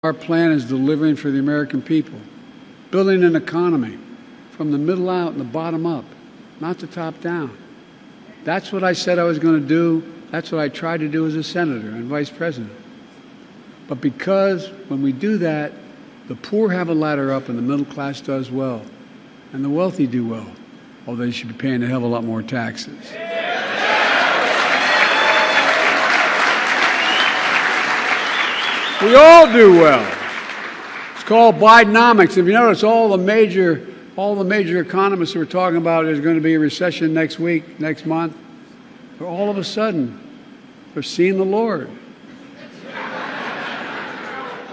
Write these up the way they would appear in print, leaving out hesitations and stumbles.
Our plan is delivering for the American people, building an economy from the middle out and the bottom up, not the top down. That's what I said I was going to do. That's what I tried to do as a senator and vice president. But because when we do that, the poor have a ladder up and the middle class does well, and the wealthy do well, although they should be paying a hell of a lot more taxes. We all do well. It's called Bidenomics. If you notice, all the major economists who are talking about there's going to be a recession next week, next month, all of a sudden, they're seeing the Lord.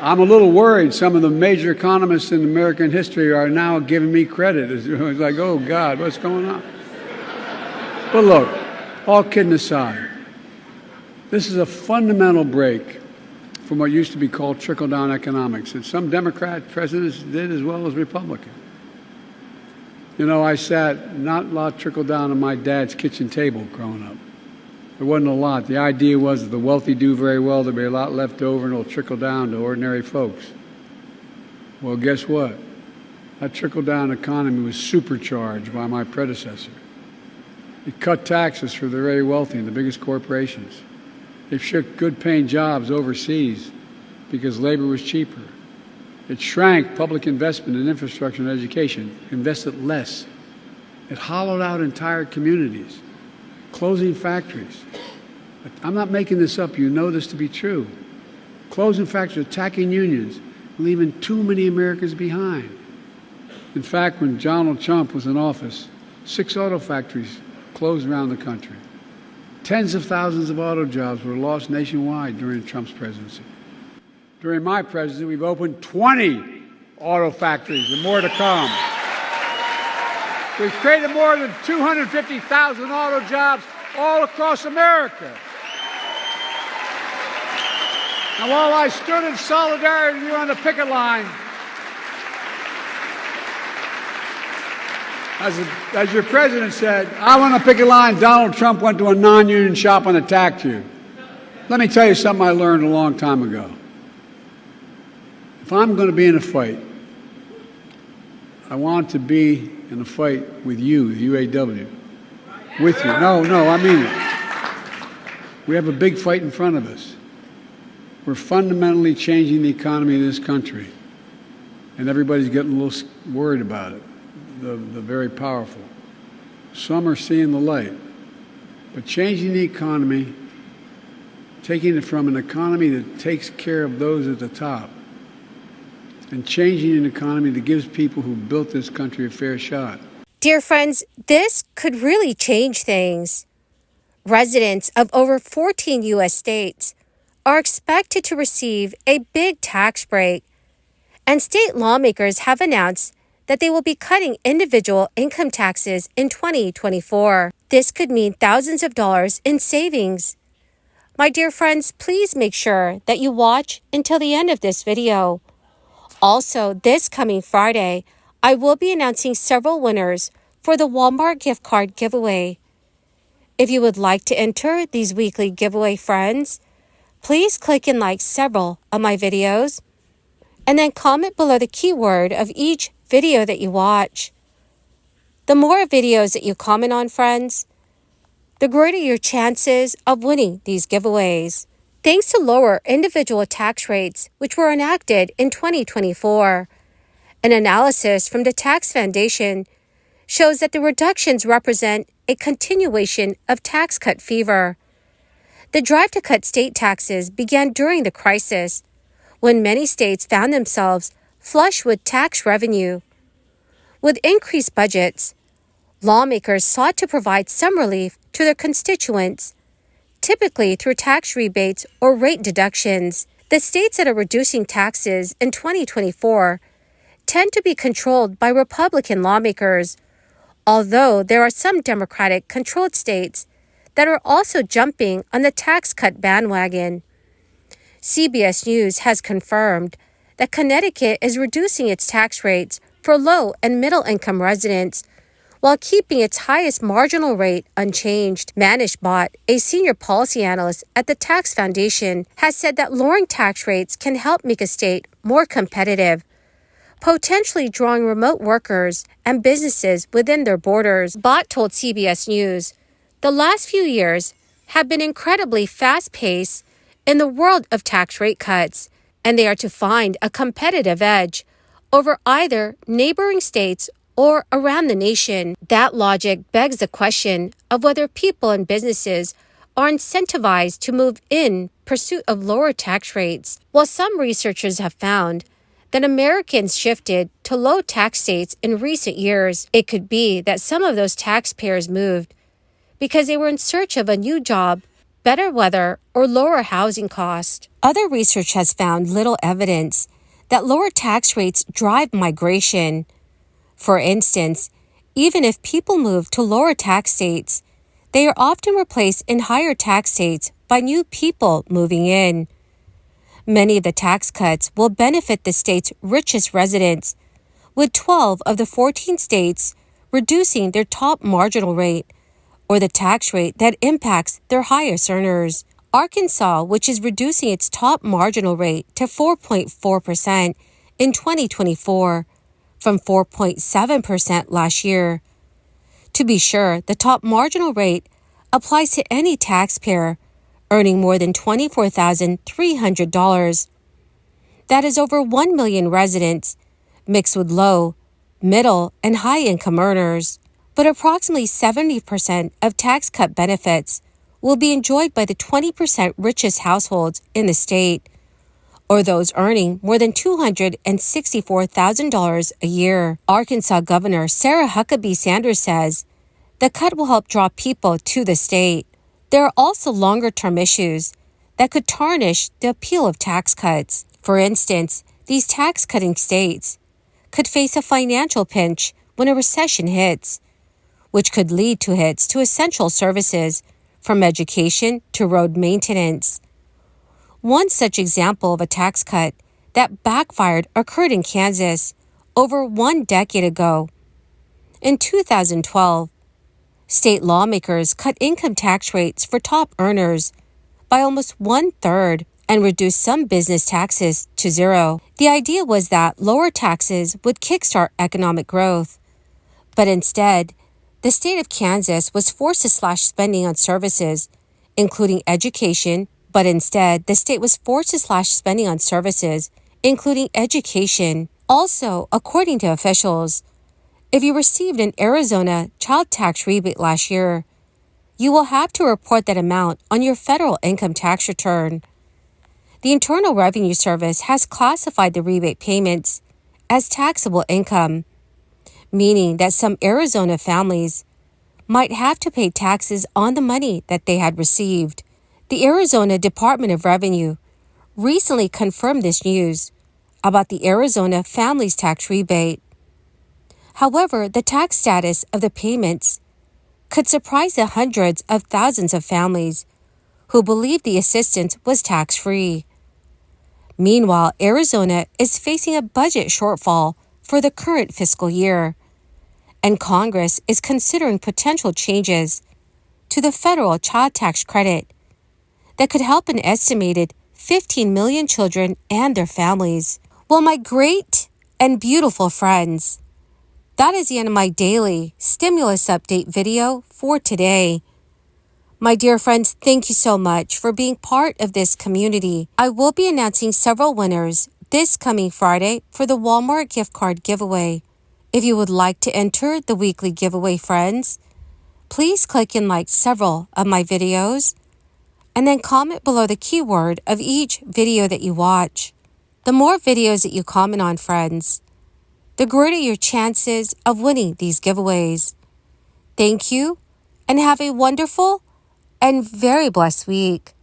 I'm a little worried. Some of the major economists in American history are now giving me credit. It's like, oh, God, what's going on? But look, all kidding aside, this is a fundamental break from what used to be called trickle-down economics that some Democrat presidents did as well as Republican. You know, I sat not a lot trickle-down on my dad's kitchen table growing up. There wasn't a lot. The idea was that the wealthy do very well, there'll be a lot left over, and it'll trickle down to ordinary folks. Well, guess what? That trickle-down economy was supercharged by my predecessor. It cut taxes for the very wealthy and the biggest corporations. It shipped good-paying jobs overseas because labor was cheaper. It shrank public investment in infrastructure and education, invested less. It hollowed out entire communities, closing factories. I'm not making this up. You know this to be true. Closing factories, attacking unions, leaving too many Americans behind. In fact, when Donald Trump was in office, 6 auto factories closed around the country. Tens of thousands of auto jobs were lost nationwide during Trump's presidency. During my presidency, we've opened 20 auto factories and more to come. We've created more than 250,000 auto jobs all across America. And while I stood in solidarity with you on the picket line, as your president said, I want to picket line. Donald Trump went to a non-union shop and attacked you. Let me tell you something I learned a long time ago. If I'm going to be in a fight, I want to be in a fight with you, the UAW. With you. No, I mean it. We have a big fight in front of us. We're fundamentally changing the economy of this country. And everybody's getting a little worried about it, the very powerful. Some are seeing the light. But changing the economy, taking it from an economy that takes care of those at the top, and changing an economy that gives people who built this country a fair shot. Dear friends, this could really change things. Residents of over 14 U.S. states are expected to receive a big tax break, and state lawmakers have announced that they will be cutting individual income taxes in 2024. This could mean thousands of dollars in savings. My dear friends, please make sure that you watch until the end of this video. Also, this coming Friday, I will be announcing several winners for the Walmart gift card giveaway. If you would like to enter these weekly giveaway, friends, please click and like several of my videos, and then comment below the keyword of each video that you watch. The more videos that you comment on, friends, the greater your chances of winning these giveaways. Thanks to lower individual tax rates, which were enacted in 2024, an analysis from the Tax Foundation shows that the reductions represent a continuation of tax cut fever. The drive to cut state taxes began during the crisis, when many states found themselves flush with tax revenue. With increased budgets, lawmakers sought to provide some relief to their constituents, typically through tax rebates or rate deductions. The states that are reducing taxes in 2024 tend to be controlled by Republican lawmakers, although there are some Democratic-controlled states that are also jumping on the tax cut bandwagon. CBS News has confirmed that Connecticut is reducing its tax rates for low and middle-income residents, while keeping its highest marginal rate unchanged. Manish Bhatt, a senior policy analyst at the Tax Foundation, has said that lowering tax rates can help make a state more competitive, potentially drawing remote workers and businesses within their borders. Bhatt told CBS News, "The last few years have been incredibly fast-paced in the world of tax rate cuts, and they are to find a competitive edge over either neighboring states or around the nation." That logic begs the question of whether people and businesses are incentivized to move in pursuit of lower tax rates. While some researchers have found that Americans shifted to low tax states in recent years, it could be that some of those taxpayers moved because they were in search of a new job, better weather, or lower housing cost. Other research has found little evidence that lower tax rates drive migration. For instance, even if people move to lower tax states, they are often replaced in higher tax states by new people moving in. Many of the tax cuts will benefit the state's richest residents, with 12 of the 14 states reducing their top marginal rate, or the tax rate that impacts their highest earners. Arkansas, which is reducing its top marginal rate to 4.4% in 2024 from 4.7% last year. To be sure, the top marginal rate applies to any taxpayer earning more than $24,300. That is over 1 million residents, mixed with low, middle, and high-income earners. But approximately 70% of tax cut benefits will be enjoyed by the 20% richest households in the state, or those earning more than $264,000 a year. Arkansas Governor Sarah Huckabee Sanders says the cut will help draw people to the state. There are also longer-term issues that could tarnish the appeal of tax cuts. For instance, these tax-cutting states could face a financial pinch when a recession hits, which could lead to hits to essential services, from education to road maintenance. One such example of a tax cut that backfired occurred in Kansas over 1 decade ago. In 2012, state lawmakers cut income tax rates for top earners by almost 1/3 and reduced some business taxes to zero. The idea was that lower taxes would kickstart economic growth, but instead, the state of Kansas was forced to slash spending on services, including education, but instead, the state was forced to slash spending on services, including education. Also, according to officials, if you received an Arizona child tax rebate last year, you will have to report that amount on your federal income tax return. The Internal Revenue Service has classified the rebate payments as taxable income, meaning that some Arizona families might have to pay taxes on the money that they had received. The Arizona Department of Revenue recently confirmed this news about the Arizona Families Tax Rebate. However, the tax status of the payments could surprise the hundreds of thousands of families who believed the assistance was tax-free. Meanwhile, Arizona is facing a budget shortfall for the current fiscal year, and Congress is considering potential changes to the federal child tax credit that could help an estimated 15 million children and their families. Well, my great and beautiful friends, that is the end of my daily stimulus update video for today. My dear friends, thank you so much for being part of this community. I will be announcing several winners this coming Friday for the Walmart gift card giveaway. If you would like to enter the weekly giveaway, friends, please click and like several of my videos and then comment below the keyword of each video that you watch. The more videos that you comment on, friends, the greater your chances of winning these giveaways. Thank you and have a wonderful and very blessed week.